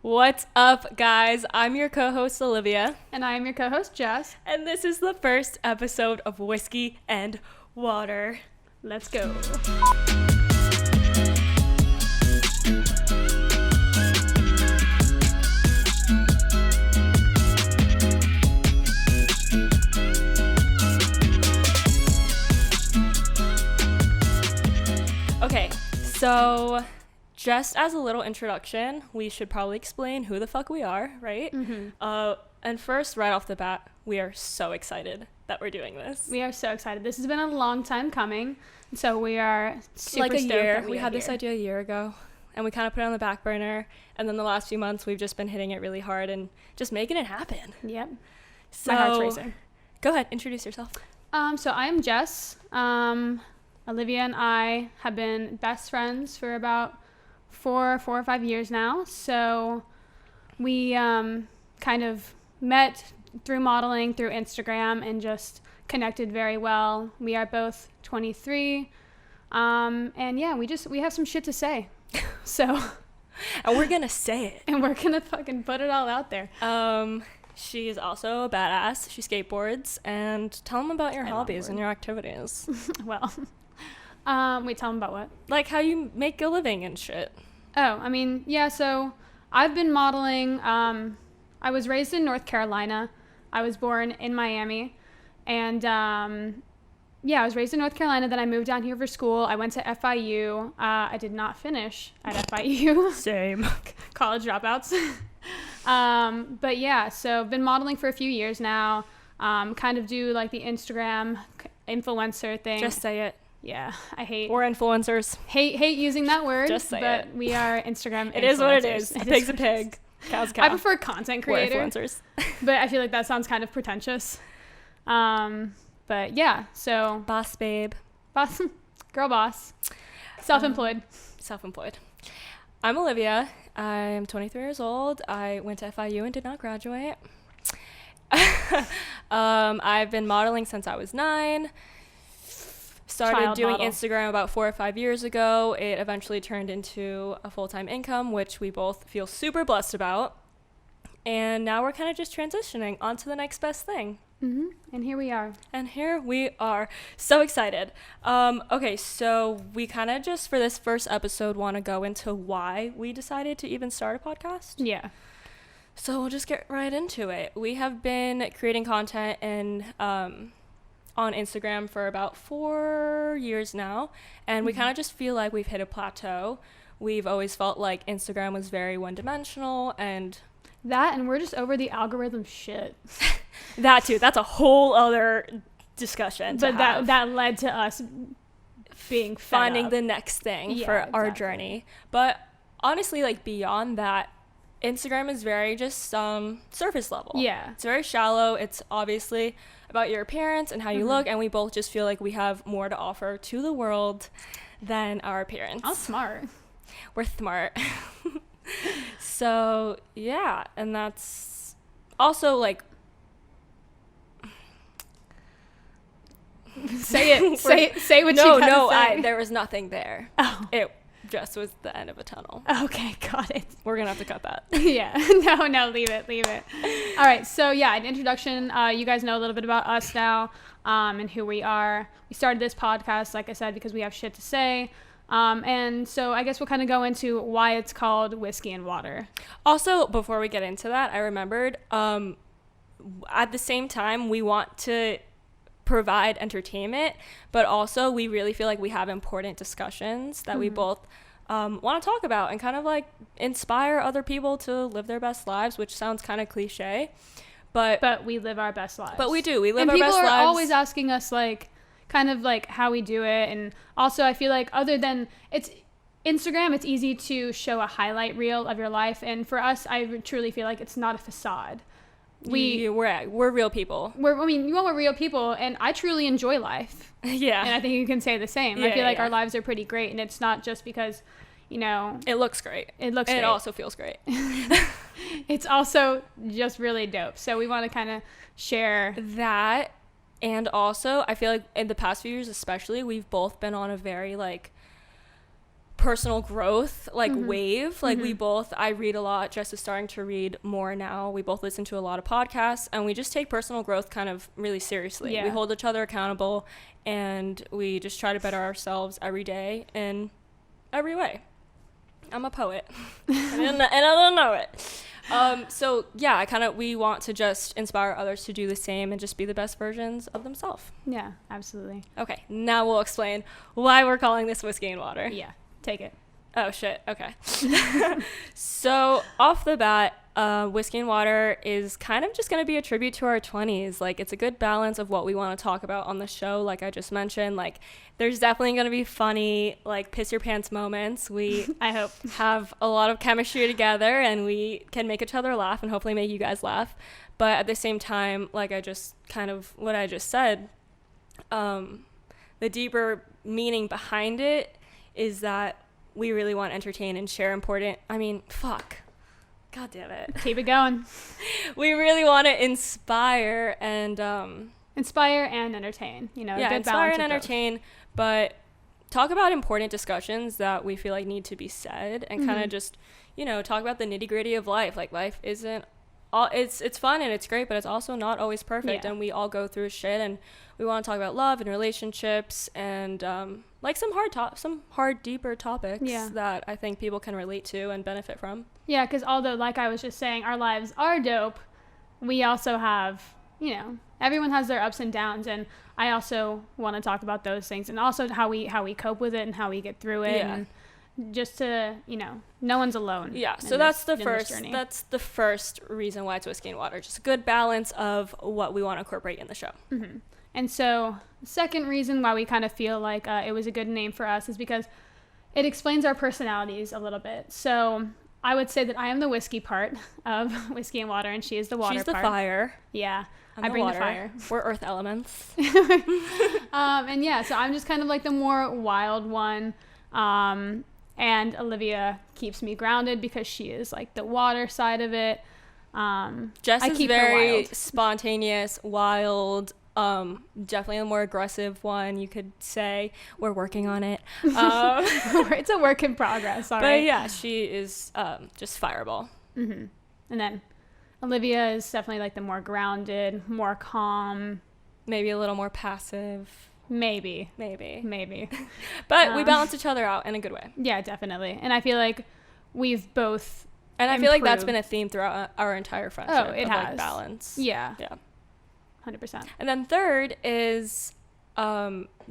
What's up, guys? I'm your co-host, Olivia. And I am your co-host, Jess. And this is the first episode of Whiskey and Water. Let's go. Okay, so just as a little introduction, we should probably explain who the fuck we are, right? Mm-hmm. And first, right off the bat, we are so excited that we're doing this. We are so excited. This has been a long time coming, so we are super like a stoked year. that We are had this here. idea a year ago, and we kind of put it on the back burner. And then the last few months, we've just been hitting it really hard and just making it happen. Yep. So, My heart's racing. Go ahead, introduce yourself. So I am Jess. Olivia and I have been best friends for about four or 5 years now. So we kind of met through modeling, through Instagram, and just connected very well. We are both 23. And yeah, we have some shit to say. So And we're going to say it. and we're going to fucking put it all out there. She is also a badass. She skateboards. And tell them about your I hobbies longboard. and your activities. Well, wait, tell them about what? Like how you make a living and shit. Oh, I mean, yeah, so I've been modeling. I was raised in North Carolina. I was born in Miami. And yeah, I was raised in North Carolina. Then I moved down here for school. I went to FIU. I did not finish at FIU. Same. College dropouts. But yeah, so I've been modeling for a few years now. Kind of do like the Instagram influencer thing. Just say it. Yeah, I hate We're influencers. using that word. Just say but it. we are Instagram. It is what it influencers. is. A It pig's a what it is. pig. Cow's a cow. I prefer content We're creator, influencers. but I feel like that sounds kind of pretentious. But yeah, so Boss babe. boss, girl boss, self-employed. Self-employed. I'm Olivia. I'm 23 years old. I went to FIU and did not graduate. I've been modeling since I was 9. Started Child doing model. Instagram about 4 or 5 years ago. It eventually turned into a full-time income, which we both feel super blessed about. And now we're kind of just transitioning onto the next best thing. And here we are. And here we are. So excited. Okay, so we kind of just, for this first episode, want to go into why we decided to even start a podcast. Yeah. So we'll just get right into it. We have been creating content on Instagram for about 4 years now, and we kind of just feel like we've hit a plateau. We've always felt like Instagram was very one-dimensional, and And we're just over the algorithm shit. that too. That's a whole other discussion. But that led to us being fed finding up. the next thing Yeah, for our exactly. journey. But honestly, like beyond that, Instagram is very just surface level. Yeah. It's very shallow. It's obviously about your appearance and how you look, and we both just feel like we have more to offer to the world than our appearance. I'm smart. We're smart. So yeah, and that's also like Say it. Say what you gotta say. there was nothing there. Oh. It just was the end of a tunnel. Okay, got it. We're gonna have to cut that. Yeah. No, leave it. All right, so yeah, an introduction. You guys know a little bit about us now, and who we are. We started this podcast, like I said, because we have shit to say. And so I guess we'll kind of go into why it's called Whiskey and Water. Also, before we get into that, I remembered at the same time we want to provide entertainment, but also we really feel like we have important discussions that we both want to talk about and kind of like inspire other people to live their best lives, which sounds kind of cliche, but we live our best lives. we do. We live and our best lives. people are always asking us like kind of like how we do it. And also I feel like other than it's Instagram, it's easy to show a highlight reel of your life. And for us, I truly feel like it's not a facade. We're real people. We're real people, and I truly enjoy life. Yeah. And I think you can say the same. I Yeah, feel like yeah. our lives are pretty great, and it's not just because, It looks great. it looks And great. it also feels great. It's also just really dope. So we want to kind of share. That, and also I feel like in the past few years especially, we've both been on a very like personal growth like wave. Like we both, I read a lot. Jess is starting to read more now. We both listen to a lot of podcasts, and we just take personal growth kind of really seriously. We hold each other accountable, and we just try to better ourselves every day in every way. I'm a poet and I don't know it. So yeah, we want to just inspire others to do the same and just be the best versions of themselves. Yeah, absolutely. Okay, now we'll explain why we're calling this Whiskey and Water. Yeah, take it. Oh shit, okay. So off the bat, Whiskey and Water is kind of just going to be a tribute to our 20s. Like, it's a good balance of what we want to talk about on the show. Like I just mentioned, like there's definitely going to be funny, like piss your pants moments. We, I hope, have a lot of chemistry together, and we can make each other laugh and hopefully make you guys laugh. But at the same time, like I just kind of, what I just said, the deeper meaning behind it is that we really want to entertain and share important, God damn it. Keep it going. We really want to inspire and entertain, you know, yeah, a good inspire balance and of entertain, but talk about important discussions that we feel like need to be said, and kind of just, you know, talk about the nitty-gritty of life. Like, life isn't all, it's fun and it's great, but it's also not always perfect, and we all go through shit, and we want to talk about love and relationships and like some hard deeper topics that I think people can relate to and benefit from. Yeah, because although, like I was just saying, our lives are dope, we also have, you know, everyone has their ups and downs, and I also want to talk about those things, and also how we cope with it and how we get through it, and just to, you know, no one's alone. Yeah, so that's the first reason why it's Whiskey and Water, just a good balance of what we want to incorporate in the show. And so the second reason why we kind of feel like it was a good name for us is because it explains our personalities a little bit. So I would say that I am the whiskey part of Whiskey and Water, and she is the water part. She's the fire. Yeah, I bring the fire. We're earth elements. And yeah, so I'm just kind of like the more wild one. And Olivia keeps me grounded because she is like the water side of it. Jess is very spontaneous, wild, definitely a more aggressive one, you could say. We're working on it. It's a work in progress, all right? But yeah, she is just fireball. And then Olivia is definitely like the more grounded, more calm. Maybe a little more passive. Maybe. But we balance each other out in a good way. Yeah, definitely. And I feel like we've both I feel like that's been a theme throughout our entire friendship. Oh, it has. Like, balance. Yeah. 100%. And then third is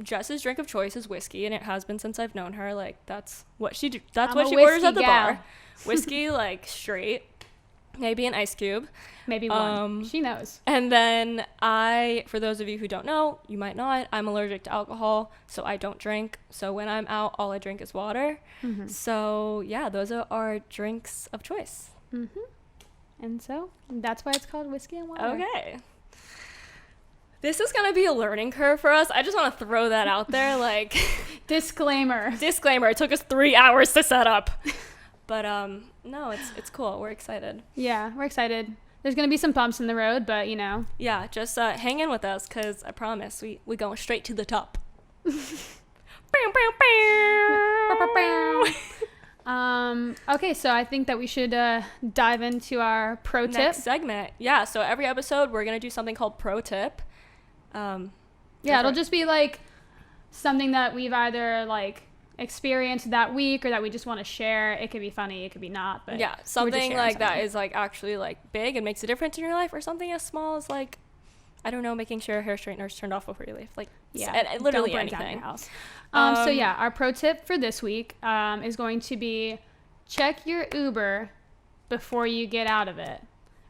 Jess's drink of choice is whiskey, and it has been since I've known her. Like, that's what she orders at the bar. Whiskey, like, straight. Maybe an ice cube. Maybe one. She knows. And then for those of you who don't know, you might not, I'm allergic to alcohol, so I don't drink. So when I'm out, all I drink is water. So yeah, those are our drinks of choice. And so that's why it's called Whiskey and Water. Okay. This is going to be a learning curve for us. I just want to throw that out there. Like, Disclaimer. It took us 3 hours to set up. But no, it's cool. We're excited. Yeah, we're excited. There's going to be some bumps in the road, but, you know. Yeah, just hang in with us, because I promise we going straight to the top. Okay, so I think that we should dive into our pro tip. Next segment. Yeah, so every episode we're going to do something called pro tip. It'll just be like something that we've either like experienced that week or that we just want to share. It could be funny, it could be not, but yeah, something like that is like actually like big and makes a difference in your life, or something as small as like, I don't know, making sure hair straighteners turned off before you leave. Like, literally anything. Your house. So yeah, our pro tip for this week is going to be check your Uber before you get out of it.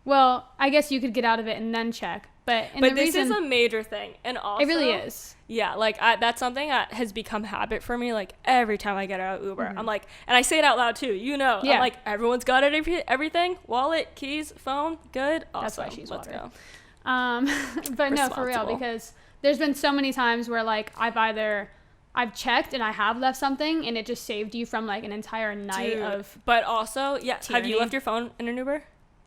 Well, I guess you could get out of it and then check. But this is a major thing. And also, it really is. Yeah, like that's something that has become habit for me. Like every time I get out of Uber, I'm like, and I say it out loud too, you know, I'm like, everyone's got it, everything, wallet, keys, phone, good. Awesome. That's why she's Let's water. Go. But no, for real, because there's been so many times where like I've checked and I have left something and it just saved you from like an entire night of. But also, have you left your phone in an Uber?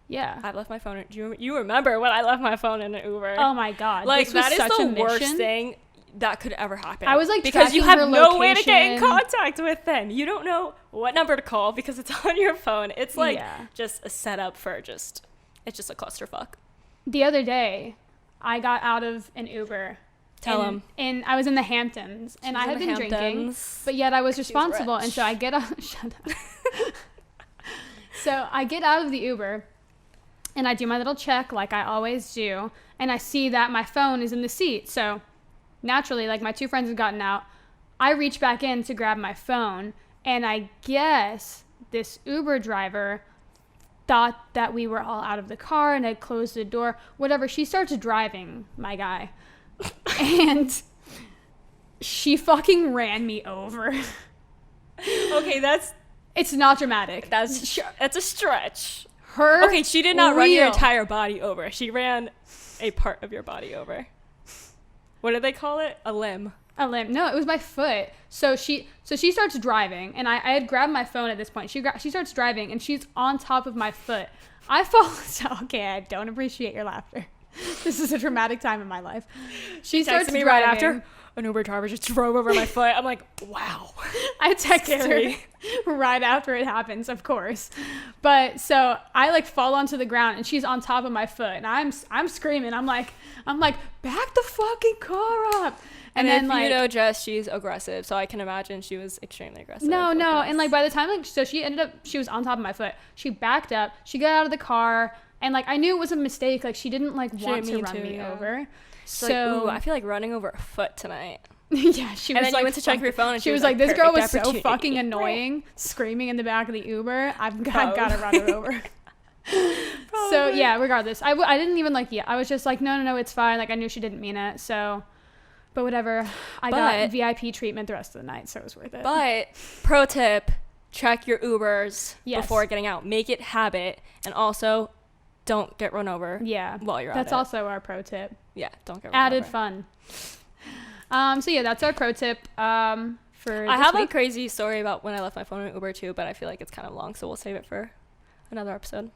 Yeah. I've left my phone. Do you remember when I left my phone in an Uber? Oh my God. Like, that is the worst thing. that could ever happen. I was like, because you tracking have her no way to get in location. contact with them. You don't know what number to call because it's on your phone. It's like just a setup for it's just a clusterfuck. The other day, I got out of an Uber. Tell them. And I was in the Hamptons, and I had been drinking, but yet I was responsible, and so I get out. Shut up. So I get out of the Uber, and I do my little check like I always do, and I see that my phone is in the seat. So naturally, like, my two friends had gotten out. I reach back in to grab my phone, and I guess this Uber driver thought that we were all out of the car and had closed the door. Whatever. She starts driving, my guy, and she fucking ran me over. Okay, it's not dramatic. That's a stretch. Her Okay, she did not run your entire body over. She ran a part of your body over. What do they call it? A limb. A limb. No, it was my foot. So she starts driving, and I had grabbed my phone at this point. She starts driving, and she's on top of my foot. I fall. Okay, I don't appreciate your laughter. This is a traumatic time in my life. She starts me driving. right after. An Uber driver just drove over my foot. I'm like, wow. I texted her right after it happens, of course. But so I like fall onto the ground, and she's on top of my foot, and I'm screaming. I'm like, back the fucking car up. And then, if like, you know Jess, she's aggressive, so I can imagine she was extremely aggressive. No, and like by the time like so she was on top of my foot. She backed up. She got out of the car, and like I knew it was a mistake. Like she didn't like want to run me over. So like, ooh, I feel like running over a foot tonight. Yeah, she was. And then like, you went to check your phone, and she was like, "This girl was so fucking annoying, screaming in the back of the Uber. I've got to run her over." So yeah, regardless, I didn't even like. Yeah, I was just like, no, it's fine. Like I knew she didn't mean it. So, but whatever. I got VIP treatment the rest of the night, so it was worth it. But pro tip: check your Ubers before getting out. Make it habit, and also don't get run over. Yeah, while you're that's at it. also our pro tip. Yeah, don't get run over. Added fun. So yeah, that's our pro tip. For I have week. a crazy story about when I left my phone in Uber too, but I feel like it's kind of long, so we'll save it for another episode.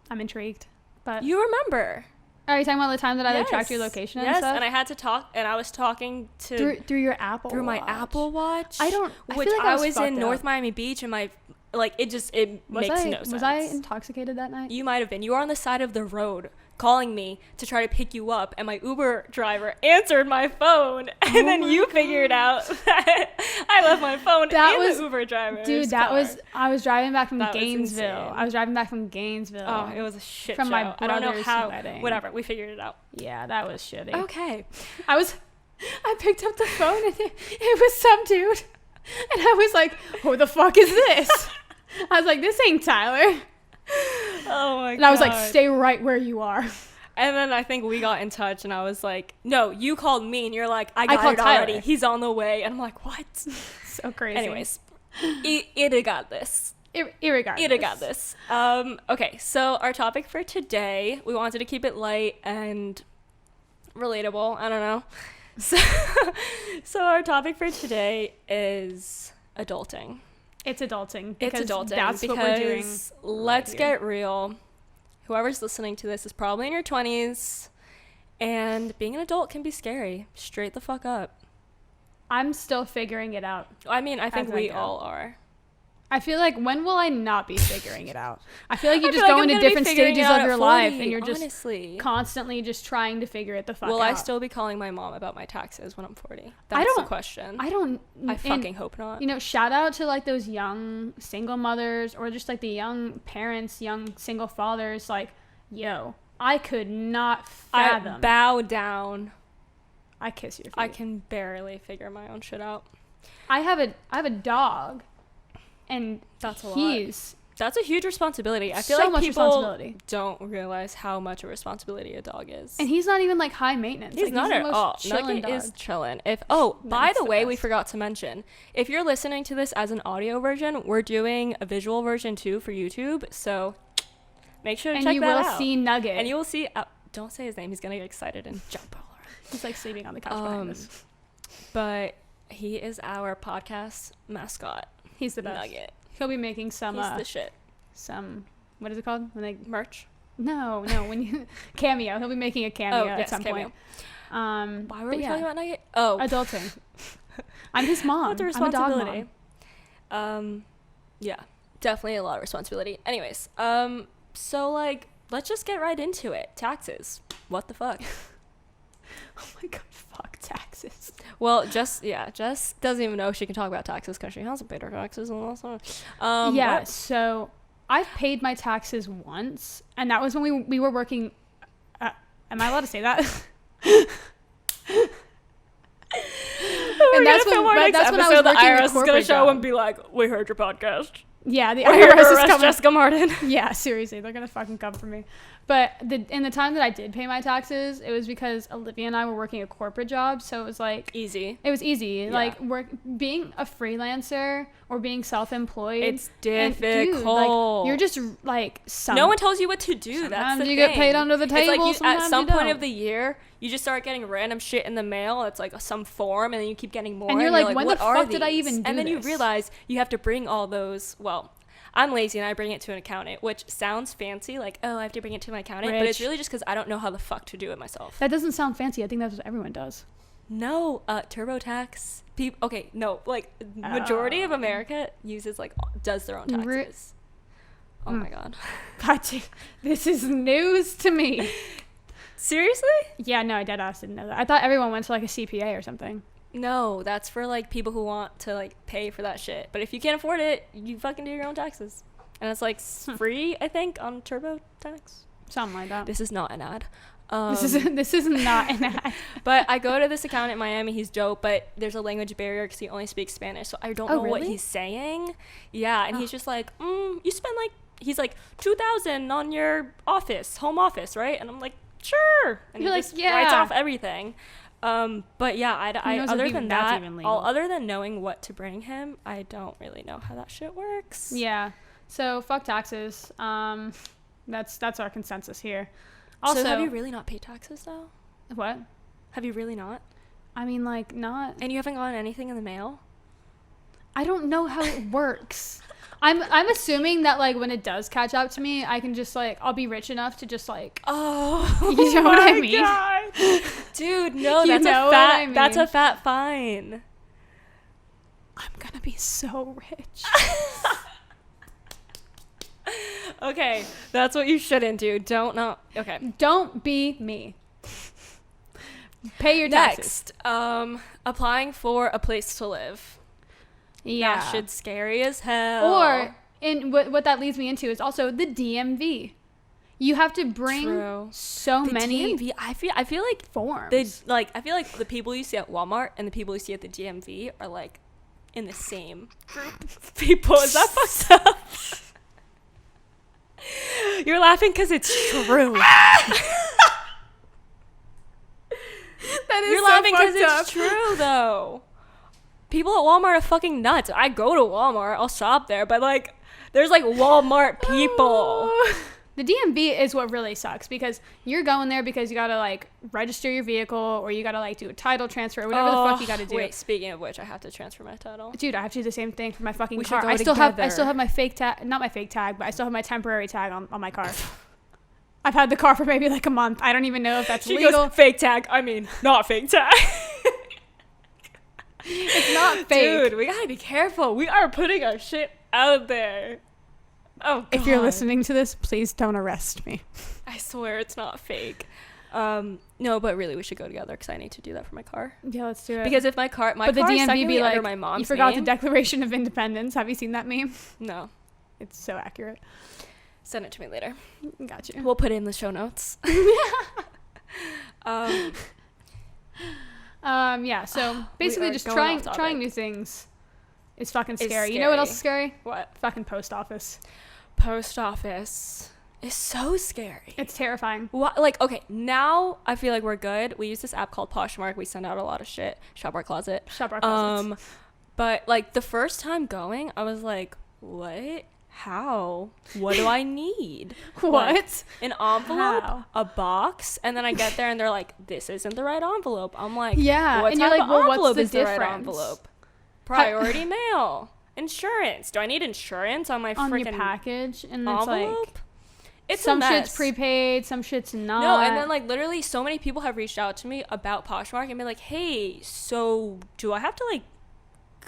I'm intrigued. But you remember? Are you talking about the time that I like tracked your location and stuff? Yes, and I had to talk, and I was talking to through your Apple through my Watch. Apple Watch. I feel like I was in North Miami Beach, and my it makes no sense. Was I intoxicated that night? You might have been. You were on the side of the road calling me to try to pick you up, and my Uber driver answered my phone, and then you figured out that I left my phone in the Uber driver's car. I was driving back from Gainesville. Oh, it was a shit from show. my I don't know how. wedding. Whatever, we figured it out. Yeah, that was shitty. Okay. I picked up the phone, and it was some dude, and I was like, who the fuck is this? I was like, this ain't Tyler. Oh my god. And I was like, stay right where you are. And then I think we got in touch, and I was like, no, you called me, and you're like, I got it Tyler. already. He's on the way. And I'm like, what? So crazy. Anyways, it got this. Irregardless. It got this. Okay, so our topic for today, we wanted to keep it light and relatable. I don't know. So our topic for today is adulting. It's adulting. It's adulting. That's because what we're doing. Let's get real. Whoever's listening to this is probably in your 20s, and being an adult can be scary. Straight the fuck up. I'm still figuring it out. I mean, I think we all are. I feel like, when will I not be figuring it out? I feel like you just go into different stages of your life, and you're just constantly just trying to figure it the fuck out. Will I still be calling my mom about my taxes when I'm 40? That's the question. I fucking hope not. You know, shout out to like those young single mothers, or just like the young parents, young single fathers. Like, yo, I could not fathom. I bow down. I kiss your feet. I can barely figure my own shit out. I have a dog. And that's a lot. That's a huge responsibility. I feel so like much people don't realize how much a responsibility a dog is. And he's not even like high maintenance. He's not at all. Nugget is chilling. By the way, we forgot to mention, if you're listening to this as an audio version, we're doing a visual version too for YouTube. So make sure to check that out. And you will see Nugget. And you will see. Don't say his name. He's gonna get excited and jump all around. He's like sleeping on the couch behind us. But he is our podcast mascot. He's the best. Nugget. He'll be making some. He's the shit. Some. What is it called? When they merch? No. When you cameo. He'll be making a cameo at some point. Why were we talking about Nugget? Oh, adulting. I'm his mom. That's a responsibility. Yeah, definitely a lot of responsibility. Anyways, so like, let's just get right into it. Taxes. What the fuck? Oh my god, fuck taxes. Well, Jess doesn't even know she can talk about taxes because she hasn't paid her taxes in the last time. So I've paid my taxes once, and that was when we were working. Am I allowed to say that? And that's when I was working the IRS is gonna show and be like, "We heard your podcast." Yeah, the IRS is coming. Jessica Martin. Yeah, seriously, they're gonna fucking come for me. But in the time that I did pay my taxes, it was because Olivia and I were working a corporate job, so it was like easy. It was easy. Yeah. Like being a freelancer or being self-employed. It's difficult. Dude, like, you're just like no one tells you what to do. Sometimes that's the you thing. Get paid under the table. It's like at some you point don't. of the year, you just start getting random shit in the mail. It's like some form, and then you keep getting more. And you're like, when what the fuck are did I even do And then this? you realize you have to bring all those. Well, I'm lazy and I bring it to an accountant, which sounds fancy, like, oh, I have to bring it to my accountant. But it's really just because I don't know how the fuck to do it myself. That doesn't sound fancy. I think that's what everyone does. No, TurboTax. Okay, no, like, majority of America does their own taxes. Oh my god. This is news to me. Seriously? Yeah, no, I deadass didn't know that. I thought everyone went to like a CPA or something. No, that's for like people who want to like pay for that shit. But if you can't afford it, you fucking do your own taxes. And it's like free, I think, on TurboTax. Something like that. This is not an ad. This is not an ad. But I go to this accountant in Miami. He's dope, but there's a language barrier because he only speaks Spanish. So I don't know what he's saying. Yeah, and he's just like, you spend like, he's like $2,000 on your home office, right? And I'm like, sure. And you're he like, just yeah. writes off everything. But yeah, I other than that, other than knowing what to bring him, I don't really know how that shit works. Yeah. So fuck taxes. That's our consensus here. Also, so have you really not paid taxes though? What? Have you really not? I mean, like, not. And you haven't gotten anything in the mail? I don't know how it works. I'm assuming that like when it does catch up to me, I can just like I'll be rich enough to just like you know what I mean? God. Dude, no, that's a fat fine. I'm gonna be so rich. Okay, that's what you shouldn't do. Don't be me. Pay your taxes. Next, applying for a place to live. Yeah. That shit's scary as hell. Or, and what that leads me into is also the DMV. You have to bring so many DMV, I feel like forms. I feel like the people you see at Walmart and the people you see at the DMV are like in the same group of people. Is that fucked up? You're laughing because it's true. You're laughing because it's true, though. People at Walmart are fucking nuts. I go to Walmart. I'll shop there. But, like, there's, like, Walmart people. The DMV is what really sucks because you're going there because you got to, like, register your vehicle or you got to, like, do a title transfer or whatever the fuck you got to do. Wait, speaking of which, I have to transfer my title. Dude, I have to do the same thing for my fucking car. I still have my fake tag. Not my fake tag, but I still have my temporary tag on my car. I've had the car for maybe, like, a month. I don't even know if that's legal. Goes, fake tag. I mean, not fake tag. It's not fake. Dude, we gotta be careful. We are putting our shit out there. Oh, God. If you're listening to this, please don't arrest me. I swear it's not fake. No, but really we should go together because I need to do that for my car. Yeah, let's do it. Because if my car the DMV be like, under my mom's you forgot name, the Declaration of Independence. Have you seen that meme? No. It's so accurate. Send it to me later. Got you. We'll put it in the show notes. Yeah, so basically just trying new things is fucking scary. You know what else is scary? What? Fucking post office. Post office is so scary. It's terrifying. What? Like, okay, now I feel like we're good. We use this app called Poshmark. We send out a lot of shit. Shop our closet. But like the first time going, I was like, what? How? What do I need? What? Like, an envelope, a box, and then I get there and they're like, this isn't the right envelope. I'm like, yeah. What and type you're like, of well, envelope what's the is difference? The right envelope? Priority mail. Insurance. Do I need insurance on my freaking package? And envelope? it's like, It's some a mess. shit's prepaid, some shit's not. No, and then like literally so many people have reached out to me about Poshmark and been like, hey, so do I have to like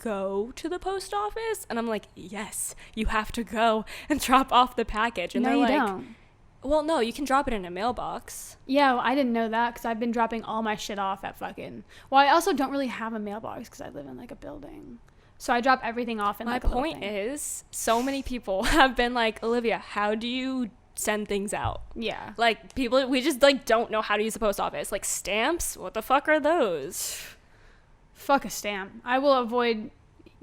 go to the post office? And I'm like, yes, you have to go and drop off the package. And no, they're you like, don't. well, no, you can drop it in a mailbox. Yeah, well, I didn't know that because I've been dropping all my shit off at fucking... Well, I also don't really have a mailbox because I live in like a building. So I drop everything off in My like a little point thing. is, so many people have been like, Olivia, how do you send things out? Yeah. Like, people, we just like don't know how to use the post office. Like, stamps? What the fuck are those? Fuck a stamp. I will avoid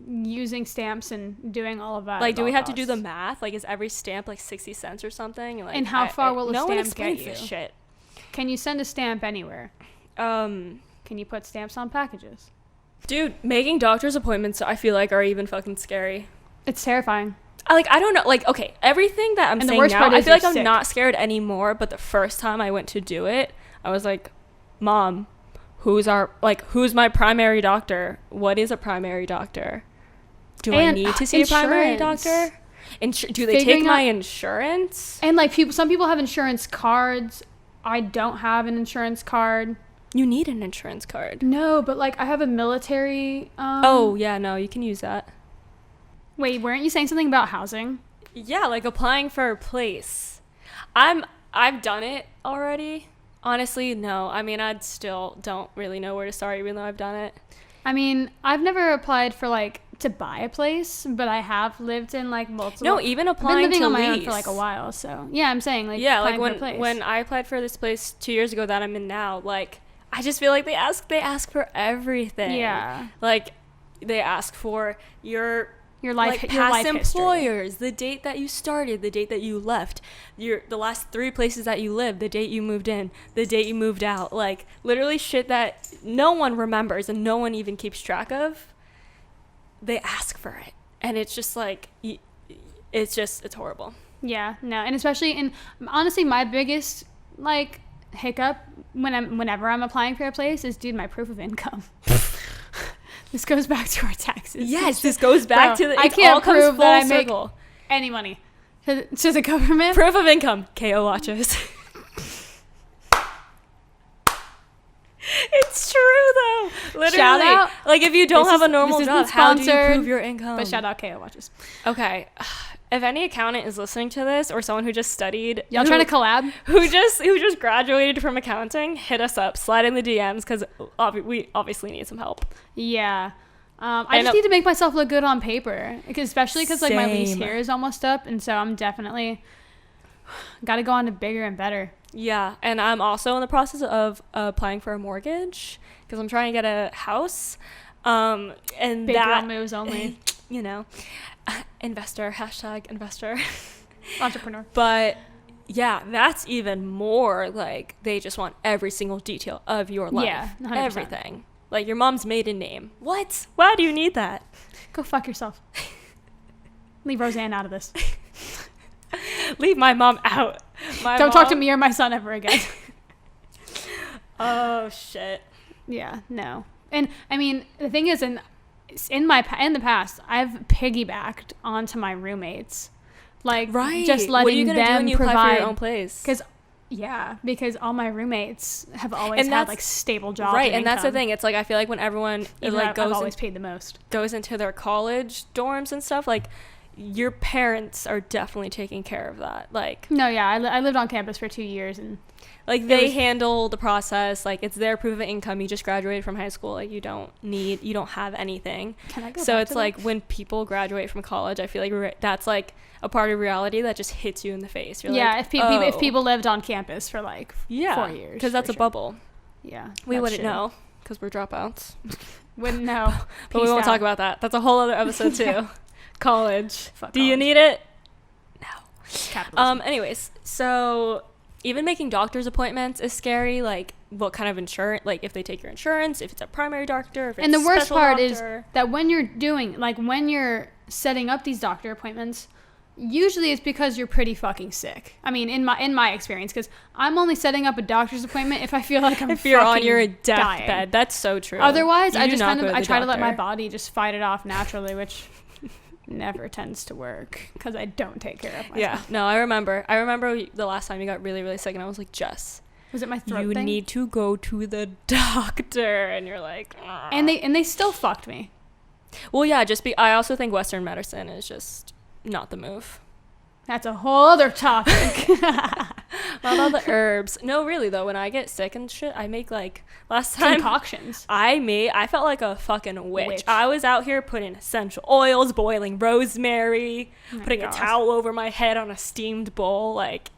using stamps and doing all of that. Like, at do we all have to do the costs. math? Like, is every stamp like 60 cents or something? Like, And how far will a no one stamp explains get you? this shit. Can you send a stamp anywhere? Can you put stamps on packages? Dude, making doctor's appointments, I feel like, are even fucking scary. It's terrifying. I don't know. Like, okay, everything that I'm And the saying worst now, part I is feel like you're I'm sick. not scared anymore. But the first time I went to do it, I was like, Mom, who's my primary doctor? What is a primary doctor? Do I And, need to see a primary insurance. doctor? Do they Figuring take my out- insurance? And like some people have insurance cards. I don't have an insurance card. You need an insurance card. No, but like I have a military. Oh, yeah, no, you can use that. Wait, weren't you saying something about housing? Yeah, like applying for a place. I've done it already. Honestly, no. I mean, I'd still don't really know where to start even though I've done it. I mean, I've never applied for like to buy a place, but I have lived in like multiple. No, even I've been applying living to on my own lease. for like a while, so yeah, I'm saying like Yeah, like applying for a place. when I applied for this place 2 years ago that I'm in now, like I just feel like they ask for everything. Yeah. Like they ask for your life, like your past life history. employers, the date that you started, the date that you left, the last 3 places that you lived, the date you moved in, the date you moved out, like literally shit that no one remembers and no one even keeps track of. They ask for it, and it's just like it's horrible. Yeah, no, and especially honestly, my biggest like hiccup whenever I'm applying for a place is, dude, my proof of income. This goes back to our taxes. Yes, this goes back to the. I It can't all comes prove full that I make circle. any money to the government. Proof of income. KO watches. It's true though. Literally. Shout out. Like if you don't This have a is- normal this job, isn't how do you sponsored, prove your income? But shout out KO watches. Okay. If any accountant is listening to this, or someone who just studied, Y'all trying to collab? who just graduated from accounting, hit us up. Slide in the DMs because we obviously need some help. Yeah. I just need to make myself look good on paper, especially because like my lease Same. here is almost up, and so I'm definitely got to go on to bigger and better. Yeah, and I'm also in the process of applying for a mortgage because I'm trying to get a house. And Big that girl moves only. You know, investor, #investor. Entrepreneur. But yeah, that's even more like they just want every single detail of your life. Yeah, 100%. Everything. Like your mom's maiden name. What? Why do you need that? Go fuck yourself. Leave Roseanne out of this. Leave my mom out. Don't talk to me or my son ever again. Oh shit. Yeah, no. And I mean, the thing is, in the past, I've piggybacked onto my roommates, like just What are you letting gonna do when them you apply for provide. your own place? Because all my roommates have always And had that's- like stable jobs. Right, and that's the thing. It's like I feel like when everyone Even like I've always paid the most. goes into their college dorms and stuff, like your parents are definitely taking care of that. Like No, yeah, I lived on campus for 2 years, and like they handle the process. Like it's their proof of income. You just graduated from high school. Like you don't have anything. can I go? So back it's to like that? when people graduate from college, I feel like that's like a part of reality that just hits you in the face. You're yeah, like, if people lived on campus for like 4 years, because that's for a sure. bubble. Yeah, We that's wouldn't true. know because we're dropouts. Wouldn't know. But we won't talk about that. That's a whole other episode too. College. Fuck Do you college. need it? No. Capitalism. Anyways, so even making doctor's appointments is scary. Like what kind of insurance? Like if they take your insurance, if it's a primary doctor, if it's And the a worst special part doctor. is that when you're setting up these doctor appointments, usually it's because you're pretty fucking sick. I mean, in my experience, because I'm only setting up a doctor's appointment if I feel like I'm if you're on fucking your dying. deathbed, that's so true. Otherwise, You I do just not kind go of to I the try to let my doctor. body just fight it off naturally, which never tends to work because I don't take care of myself. Yeah. No, I remember the last time you got really, really sick, and I was like, Jess, was it my throat you thing? need to go to the doctor. And you're like, "Ugh." And they still fucked me. Well, yeah, I also think Western medicine is just not the move. That's a whole other topic. Not all the herbs. No, really though, when I get sick and shit, I make like last time Concoctions. I felt like a fucking witch. Witch. I was out here putting essential oils, boiling rosemary, Oh my putting gosh. a towel over my head on a steamed bowl. Like,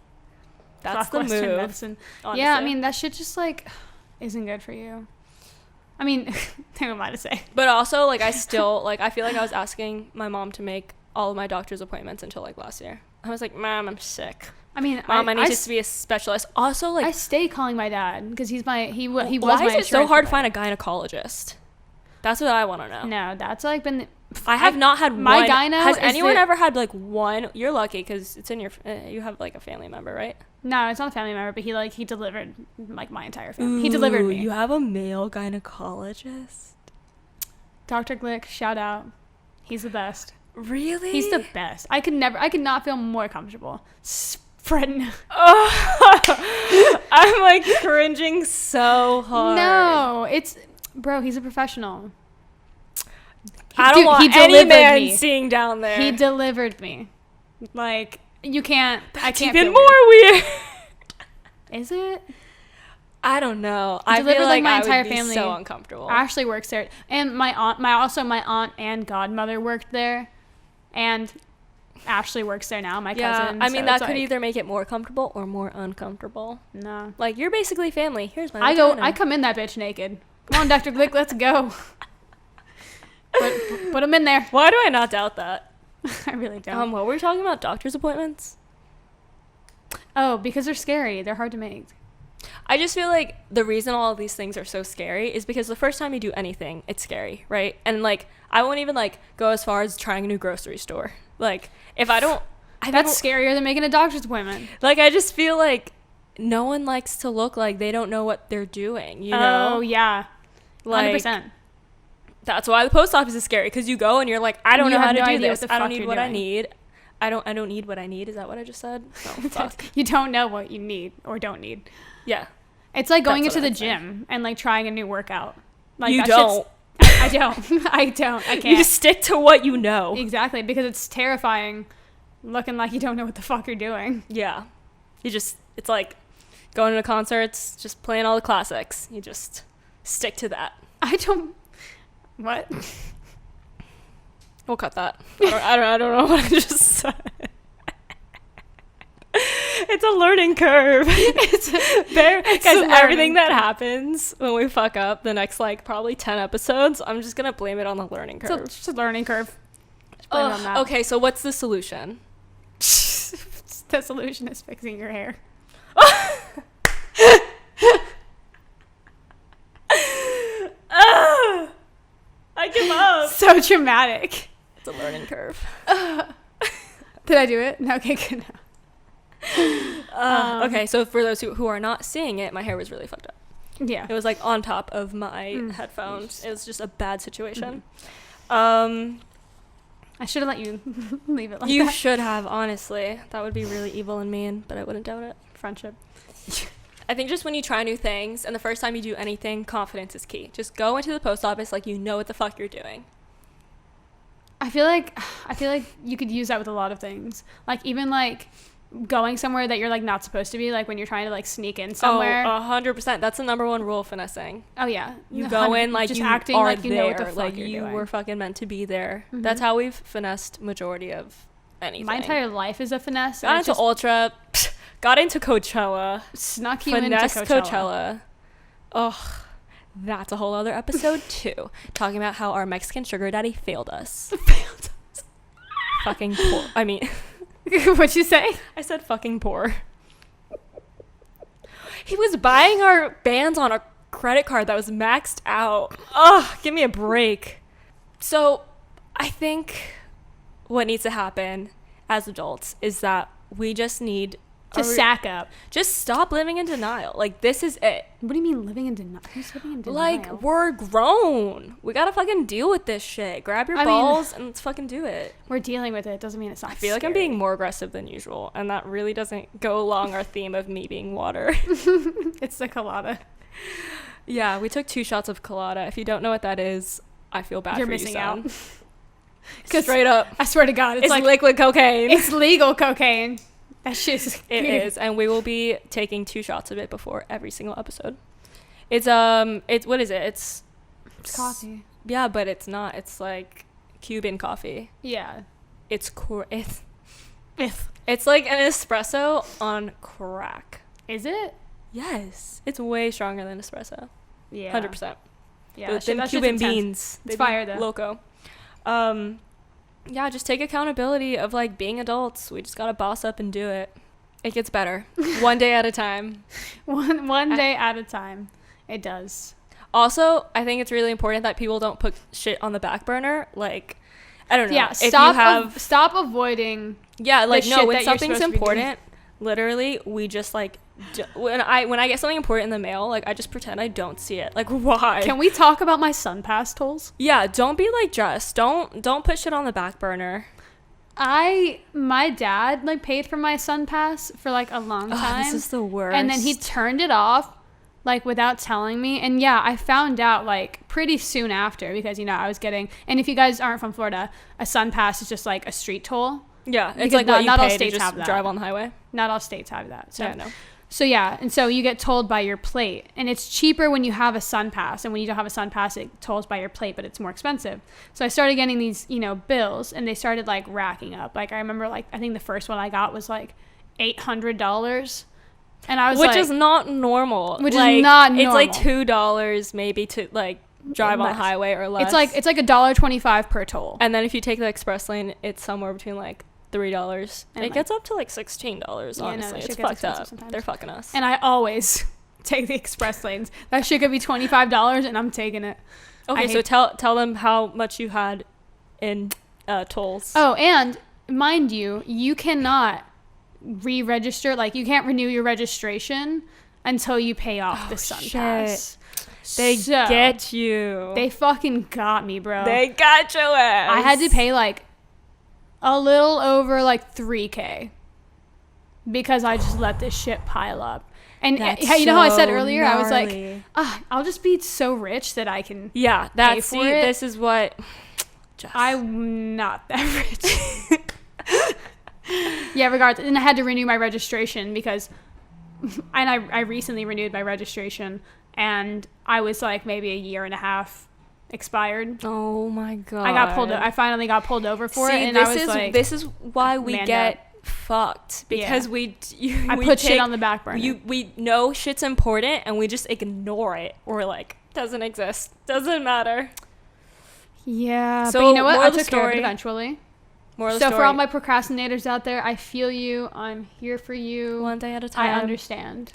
that's Fuck the Western move. medicine. Honestly. Yeah, I mean, that shit just like isn't good for you. I mean, I don't know what to say. But also, like, I still like. I feel like I was asking my mom to make all of my doctor's appointments until like last year. I was like, Mom, I'm sick. I mean, Mom, I need to be a specialist. Also, like, I stay calling my dad because he was why my is it insurance so hard to provider. find a gynecologist? That's what I want to know. No, that's like been. I have not had my one. gyno Has is anyone the- ever had like one? You're lucky because it's in your. You have like a family member, right? No, it's not a family member, but he delivered like my entire family. He delivered me. You have a male gynecologist. Dr. Glick, shout out. He's the best. Really? He's the best. I could not feel more comfortable spreading. Oh, I'm like cringing so hard. No, bro, he's a professional. I don't want he any delivered man me. seeing down there. He delivered me. Like, you can't. I That's can't. even feel more weird. Is it? I don't know. He I delivered, feel like, like my I entire would be family. so uncomfortable. Ashley works there, and my aunt and godmother worked there, and Ashley works there now. My cousin. I mean, so that it's could like, either make it more comfortable or more uncomfortable. No. Like, you're basically family. Here's my I vagina. come in that bitch naked. Come on, Dr. Glick, let's go. Put him in there. Why do I not doubt that? I really don't. What were we talking about? Doctor's appointments? Oh, because they're scary. They're hard to make. I just feel like the reason all of these things are so scary is because the first time you do anything, it's scary, right? And like, I won't even like go as far as trying a new grocery store. Like, if I don't, That's scarier than making a doctor's appointment. like, I just feel like no one likes to look like they don't know what they're doing, you know? Oh, yeah. Like, 100%. that's why the post office is scary, because you go and you're like, I don't know You how have to no do idea this. what the I don't fuck need you're what I doing. need. I don't need what I need. Is that what I just said? No, fuck. You don't know what you need or don't need. Yeah. It's like going That's into what the I'd say. gym and like trying a new workout. Like, You that don't. shit's- I don't. I don't. I can't. You just stick to what you know. Exactly, because it's terrifying looking like you don't know what the fuck you're doing. Yeah. It's like going to concerts, just playing all the classics. You just stick to that. I don't. What? We'll cut that. I don't know what I just said. It's a learning curve. Guys, everything that happens when we fuck up the next like probably 10 episodes, I'm just gonna blame it on the learning curve. It's just a learning curve. Just blame it on that. Okay, so what's the solution? The solution is fixing your hair. I give up. So dramatic. It's a learning curve. Did I do it? No, okay, good. Okay, so for those who are not seeing it, my hair was really fucked up. Yeah. It was like on top of my headphones. It was just a bad situation. I should have let you leave it like You that. should have, honestly. That would be really evil and mean, but I wouldn't doubt it. Friendship. I think just when you try new things and the first time you do anything, confidence is key. Just go into the post office like you know what the fuck you're doing. I feel like you could use that with a lot of things. Like even like going somewhere that you're like not supposed to be, like when you're trying to like sneak in somewhere. 100%. That's the number one rule of finessing. Oh yeah. You go in like just you acting are like you there, know what the fuck like you're you doing. were fucking meant to be there. That's how we've finessed majority of anything. My entire life is a finesse. Got into Ultra, got into Coachella, snuck you into finessed Coachella. Coachella. Ugh, that's a whole other episode too. Talking about how our Mexican sugar daddy failed us. Fucking poor. I mean, What'd you say? I said fucking poor. He was buying our bands on a credit card that was maxed out. Ugh, give me a break. So, I think what needs to happen as adults is that we just need to sack up. Just stop living in denial. Like, this is it. What do you mean living in denial? Who's living in denial? Like, we're grown. We gotta fucking deal with this shit. Grab your balls and let's fucking do it. We're dealing with it. Doesn't mean it's not I feel like I'm being more aggressive than usual, and that really doesn't go along our theme of me being water. It's the colada. Yeah, we took 2 shots of colada. If you don't know what that is, I feel bad You're for missing you, out. Straight up. I swear to God, It's like liquid cocaine. It's legal cocaine. That shit's It is, and we will be taking 2 shots of it before every single episode. It's what is it? It's coffee. Yeah, but it's not. It's like Cuban coffee. Yeah. It's like an espresso on crack. Is it? Yes, it's way stronger than espresso. Yeah. 100%. Yeah. Them Cuban beans. It's fire though. Loco. Yeah, just take accountability of like being adults. We just gotta boss up and do it. It gets better. One day at a time. One day at a time. It does. Also, I think it's really important that people don't put shit on the back burner. Like, I don't know. Yeah, stop avoiding. Yeah, like the no, shit when that you're something's supposed to be doing. important, literally, we just like when I get something important in the mail, like I just pretend I don't see it. Like, why? Can we talk about my SunPass tolls? Yeah, don't be like Jess. Don't put shit on the back burner. My dad like paid for my SunPass for like a long time. This is the worst. And then he turned it off like without telling me. And yeah, I found out like pretty soon after because I was getting, and if you guys aren't from Florida, a SunPass is just like a street toll. Yeah, it's Because like what you not all pay states to just have that. drive on the highway. Not all states have that. So Yeah, I know. So yeah, and so you get tolled by your plate, and it's cheaper when you have a SunPass, and when you don't have a SunPass, it tolls by your plate, but it's more expensive. So I started getting these, bills, and they started like racking up. Like I remember, like I think the first one I got was like $800, and I was which like, is not normal. Which like, is not normal. It's like $2 maybe to like drive on the highway or less. It's like $1.25 per toll. And then if you take the express lane, it's somewhere between like $3. And it gets up to like $16. Honestly, it's fucked up. Sometimes. They're fucking us. And I always take the express lanes. That shit could be $25, and I'm taking it. Okay, so tell them how much you had in tolls. Oh, and mind you, you cannot re-register. Like you can't renew your registration until you pay off the SunPass. They get you. They fucking got me, bro. They got your ass. I had to pay like a little over like $3,000 because I just let this shit pile up. And you know how I said earlier, gnarly. I was like, I'll just be so rich that I can pay for it. This is what I'm not that rich. Yeah, regardless. And I had to renew my registration because I recently renewed my registration, and I was like maybe a year and a half expired. Oh my God. I finally got pulled over for it, and this is why we get fucked, because I put shit on the back burner. We know shit's important and we just ignore it. We're like, doesn't exist, doesn't matter. Yeah, so but you know what? I took care of it eventually. So for all my procrastinators out there, I feel you. I'm here for you. One day at a time. I understand.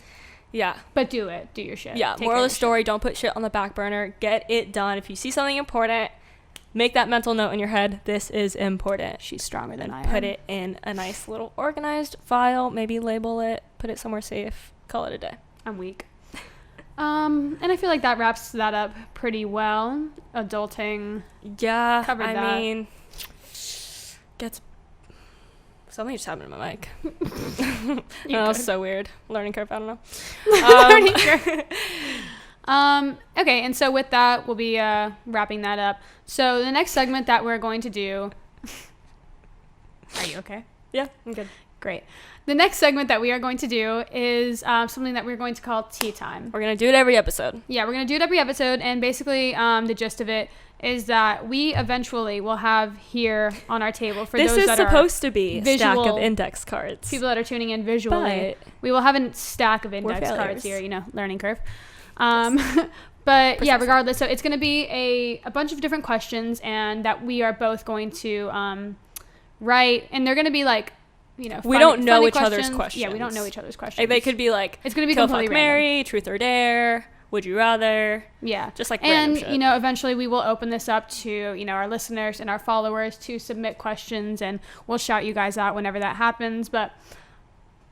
Yeah. But do it. Do your shit. Yeah. Moral of the story, don't put shit on the back burner. Get it done. If you see something important, make that mental note in your head. This is important. She's stronger than I am. Put it in a nice little organized file. Maybe label it. Put it somewhere safe. Call it a day. I'm weak. And I feel like that wraps that up pretty well. Adulting. Yeah. Covered that. I mean, something just happened to my mic. That was so weird. Learning curve. I don't know. Learning curve. Okay, and so with that, we'll be wrapping that up. So the next segment that we're going to do. Are you okay? Yeah, I'm good. Great. The next segment that we are going to do is something that we're going to call Tea Time. We're going to do it every episode. Yeah, we're going to do it every episode, and basically the gist of it is that we eventually will have here on our table for those that are This is supposed to be a stack visual of index cards. people that are tuning in visually. We will have a stack of index cards here, learning curve. But yeah, regardless, so it's going to be a bunch of different questions, and that we are both going to write, and they're going to be like, we don't know each other's questions. Yeah, we don't know each other's questions. They could be like, it's going to be kill, completely fuck, marry, truth or dare, would you rather? Yeah. Just like random shit. And, eventually we will open this up to, our listeners and our followers to submit questions, and we'll shout you guys out whenever that happens. But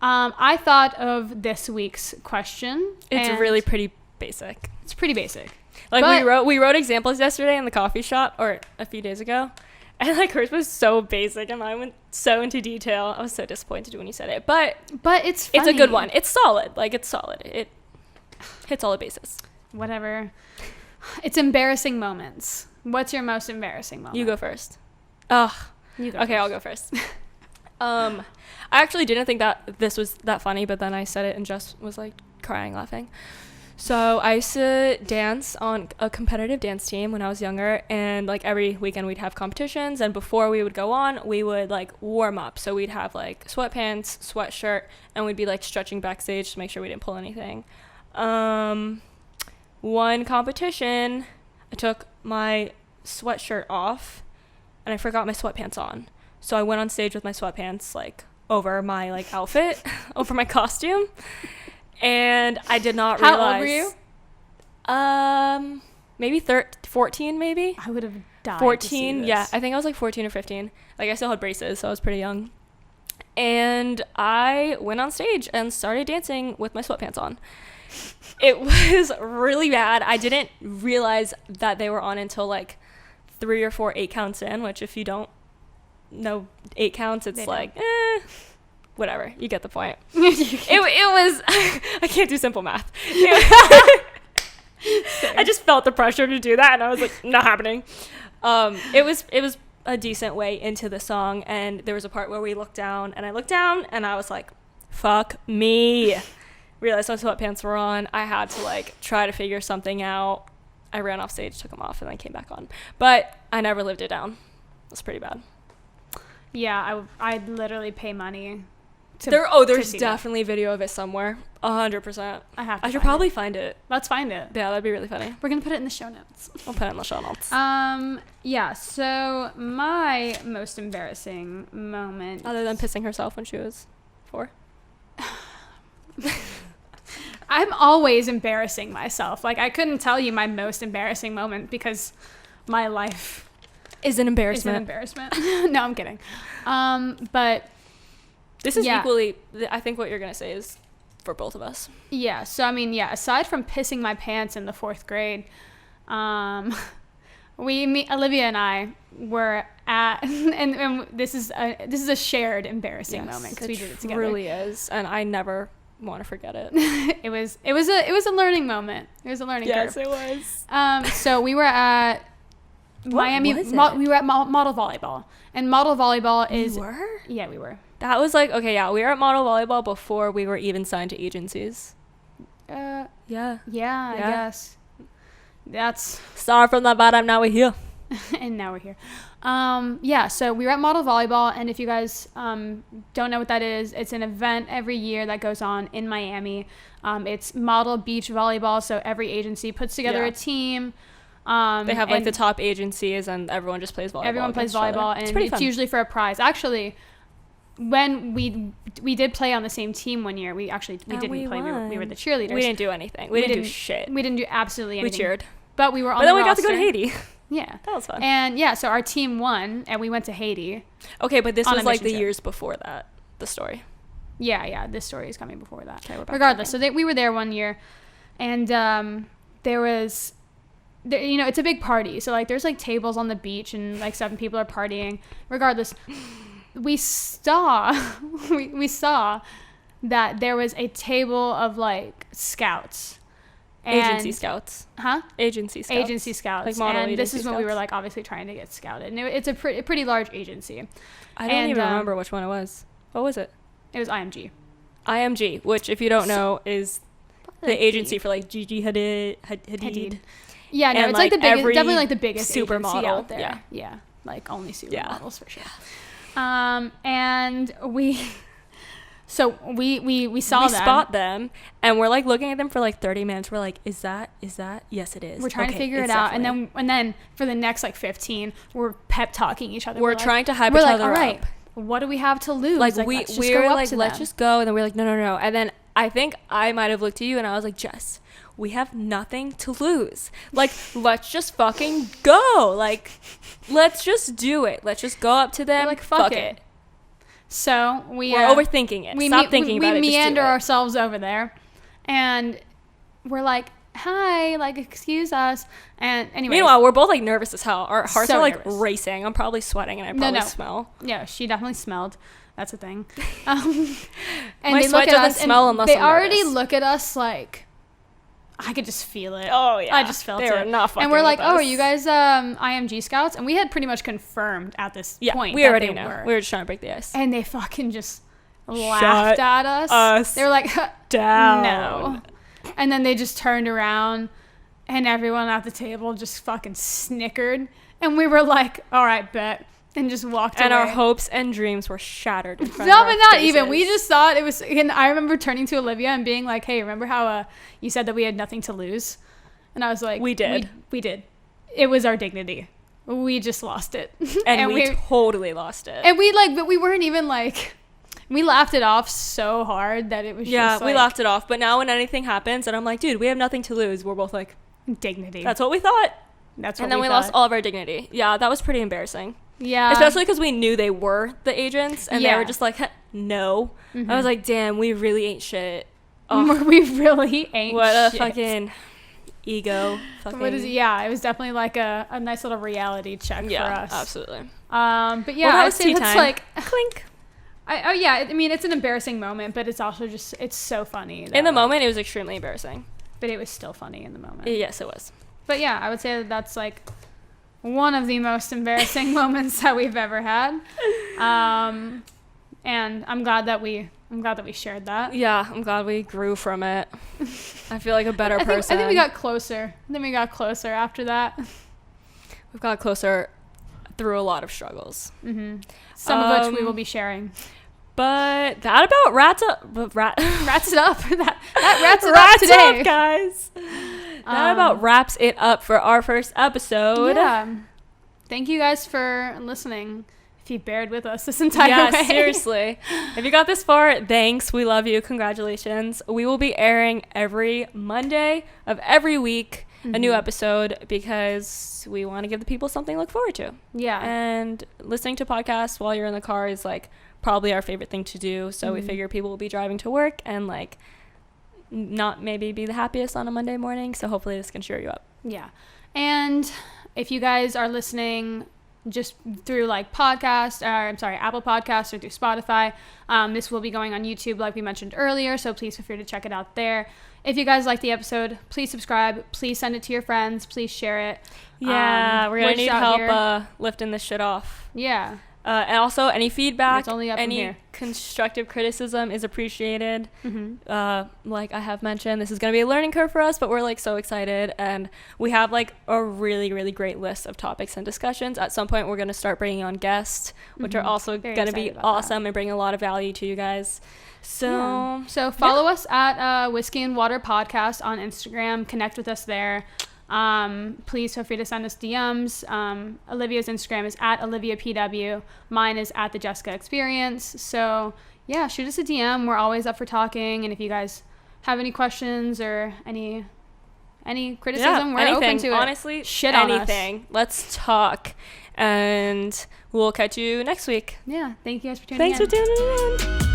I thought of this week's question. It's really pretty basic. It's pretty basic. Like, we wrote examples yesterday in the coffee shop, or a few days ago, and like hers was so basic and mine went so into detail. I was so disappointed when you said it, but it's funny. It's a good one. It's solid. Like, it's solid. It hits all the bases. Whatever. It's embarrassing moments. What's your most embarrassing moment? You go first. Ugh. You go okay, first. I'll go first. I actually didn't think that this was that funny, but then I said it and Jess was like crying, laughing. So I used to dance on a competitive dance team when I was younger, and like every weekend we'd have competitions, and before we would go on, we would like warm up. So we'd have like sweatpants, sweatshirt, and we'd be like stretching backstage to make sure we didn't pull anything. One competition, I took my sweatshirt off and I forgot my sweatpants on. So I went on stage with my sweatpants like over my like outfit, over my costume. And I did not realize. How old were you? Maybe 14, maybe. I would have died. 14, yeah. I think I was like 14 or 15. Like, I still had braces, so I was pretty young. And I went on stage and started dancing with my sweatpants on. It was really bad. I didn't realize that they were on until like 3 or 4 8 counts in, which if you don't know 8 counts, it's like, whatever. You get the point. It was, I can't do simple math. I just felt the pressure to do that, and I was like, not happening. It was a decent way into the song, and there was a part where we looked down, and I looked down, and I was like, fuck me. Realized my sweatpants were on. I had to like try to figure something out. I ran off stage, took them off, and then came back on. But I never lived it down. It was pretty bad. Yeah, I'd literally pay money. There's definitely video of it somewhere. 100%. I should probably find it. Let's find it. Yeah, that'd be really funny. We're gonna put it in the show notes. We'll put it in the show notes. Yeah. So my most embarrassing moment, other than pissing herself when she was 4. I'm always embarrassing myself. Like, I couldn't tell you my most embarrassing moment because my life is an embarrassment. No, I'm kidding. But this is equally, I think what you're going to say is for both of us. Yeah. So, I mean, yeah, aside from pissing my pants in the 4th grade, Olivia and I were at, and this is a shared embarrassing moment because we did it together. It really is. And I never want to forget it. It was a learning moment. It was a learning curve. Yes, it was. So we were at Miami. We were at model volleyball, and model volleyball is. We were? Yeah, we were. That was like, okay, yeah, we were at model volleyball before we were even signed to agencies. Yeah, I guess. That's start from the bottom. Now we're here. And now we're here. Yeah, so we were at model volleyball, and if you guys don't know what that is, it's an event every year that goes on in Miami. It's model beach volleyball, so every agency puts together a team. They have like the top agencies, and everyone just plays volleyball. Everyone plays volleyball, and it's usually for a prize. Actually, when we did play on the same team one year, we didn't play. We were the cheerleaders. We didn't do anything. We didn't do shit. We didn't do absolutely anything. We cheered. But we were on the roster. But then we got to go to Haiti. Yeah. That was fun. And yeah, so our team won, and we went to Haiti. Okay, but this was like the years before that, the story. Yeah, this story is coming before that. Okay, regardless, so we were there one year, and there was, it's a big party. So like there's like tables on the beach, and like 7 people are partying. Regardless, we saw that there was a table of like scouts. Agency scouts. Huh? Agency scouts. Agency scouts. Like model and this is when scouts. we were like obviously trying to get scouted. And it's a pretty large agency. I don't even remember which one it was. What was it? It was IMG. IMG, which if you don't know is the agency for like Gigi Hadid. Yeah, no, and it's like the biggest, definitely like the biggest supermodel out there. Yeah, like only supermodels for sure. And we. So we saw them. We spot them, and we're like looking at them for like 30 minutes. We're like, is that? Yes, it is. We're trying to figure it out, and then for the next like 15, we're pep talking each other. We're trying to hype each other up. All right, what do we have to lose? Like we're like, let's just go, and then we're like, no, and then I think I might have looked at you, and I was like, Jess, we have nothing to lose. Like, let's just fucking go. Like, let's just do it. Let's just go up to them. We're like, fuck it. So we're overthinking it. Stop thinking about it. We meander ourselves over there, and we're like, hi, like, excuse us. And anyway, meanwhile, we're both like nervous as hell. Our hearts are like nervous. racing. I'm probably sweating, and I probably smell. Yeah, she definitely smelled. That's a thing. And my they sweat look at doesn't us, smell and unless they I'm already nervous. look at us like, I could just feel it. Oh yeah, I just felt they it. were not fucking and we're like, with oh, us. are you guys IMG scouts? And we had pretty much confirmed at this point. We that already they know. were. We were just trying to break the ice. And they fucking just laughed at us. They were like, down. No. And then they just turned around, and everyone at the table just fucking snickered. And we were like, all right, bet. And just walked away. And our hopes and dreams were shattered in front No, of our but not faces. even. We just thought it was. And I remember turning to Olivia and being like, hey, remember how you said that we had nothing to lose? And I was like, we did. We did. It was our dignity. We just lost it. And we totally lost it. And but we weren't even like, we laughed it off so hard that it was just like, we laughed it off. But now when anything happens and I'm like, dude, we have nothing to lose, we're both like, dignity. that's what we thought. That's what and then we lost all of our dignity. Yeah, that was pretty embarrassing. Yeah. Especially because we knew they were the agents and they were just like, no. Mm-hmm. I was like, damn, we really ain't shit. Oh, we really ain't what a shit. fucking ego. Fucking. What is it? Yeah, it was definitely like a nice little reality check for us. Absolutely. But yeah, well, I would say that's time. like clink. I mean, it's an embarrassing moment, but it's also just, it's so funny. In the moment, it was extremely embarrassing. But it was still funny in the moment. Yes, it was. But yeah, I would say that's like one of the most embarrassing moments that we've ever had. And I'm glad that we shared that. Yeah, I'm glad we grew from it. I feel like a better person. I think we got closer. After that. We've got closer through a lot of struggles. Mm-hmm. Some of which we will be sharing. But that about wraps it up. that wraps it up today, up, guys. That about wraps it up for our first episode. Yeah. Thank you guys for listening. If you bared with us this entire way. Yeah, seriously. If you got this far, thanks. We love you. Congratulations. We will be airing every Monday of every week a new episode because we want to give the people something to look forward to. Yeah. And listening to podcasts while you're in the car is like probably our favorite thing to do. So we figure people will be driving to work and like not maybe be the happiest on a Monday morning. So hopefully this can cheer you up. Yeah. And if you guys are listening just through like Apple Podcasts or through Spotify, this will be going on YouTube like we mentioned earlier, so please feel free to check it out there. If you guys like the episode, please subscribe, please send it to your friends, please share it. We're gonna need help lifting this shit off. And also any feedback, any constructive criticism is appreciated. Like I have mentioned, this is going to be a learning curve for us, but we're like so excited, and we have like a really, really great list of topics and discussions. At some point, we're going to start bringing on guests, which are also going to be awesome and bring a lot of value to you guys. So follow us at Whiskey and Water Podcast on Instagram. Connect with us there. Please feel free to send us DMs. Olivia's Instagram is at OliviaPW. Mine is at the Jessica Experience. So yeah, shoot us a DM. We're always up for talking. And if you guys have any questions or any criticism, we're open to it. Honestly, shit on anything. Let's talk. And we'll catch you next week. Yeah. Thank you guys for tuning in. Thanks for tuning in.